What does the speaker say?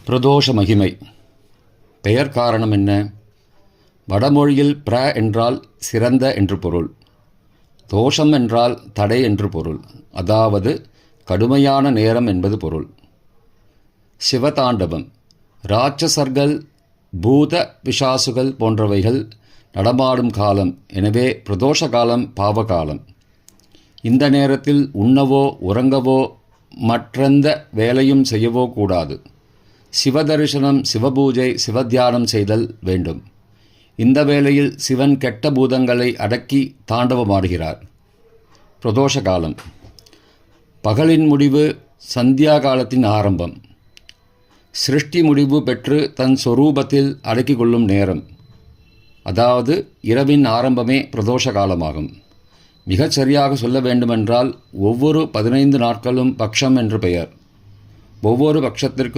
பிரதோஷ மகிமை. பெயர் காரணம் என்ன? வடமொழியில் என்றால் சிறந்த என்று பொருள். தோஷம் என்றால் தடை என்று பொருள். அதாவது கடுமையான நேரம் என்பது பொருள். சிவதாண்டவம். இராட்சசர்கள், பூத பிசாசுகள் போன்றவைகள் நடமாடும் காலம். எனவே பிரதோஷ காலம் பாவகாலம். இந்த நேரத்தில் உண்ணவோ உறங்கவோ மற்றெந்த வேலையும் செய்யவோ கூடாது. சிவதரிசனம், சிவபூஜை, சிவத்தியானம் செய்தல் வேண்டும். இந்த வேளையில் சிவன் கெட்ட பூதங்களை அடக்கி தாண்டவமாடுகிறார். பிரதோஷ காலம். பகலின் முடிவு சந்தியா காலத்தின் ஆரம்பம். சிருஷ்டி முடிவு பெற்று தன் சொரூபத்தில் அடக்கிக் கொள்ளும் நேரம். அதாவது இரவின் ஆரம்பமே பிரதோஷ காலமாகும். மிகச் சரியாக சொல்ல வேண்டுமென்றால் ஒவ்வொரு 15 நாட்களும் பக்ஷம் என்று பெயர். ஒவ்வொரு பட்சத்திற்கும்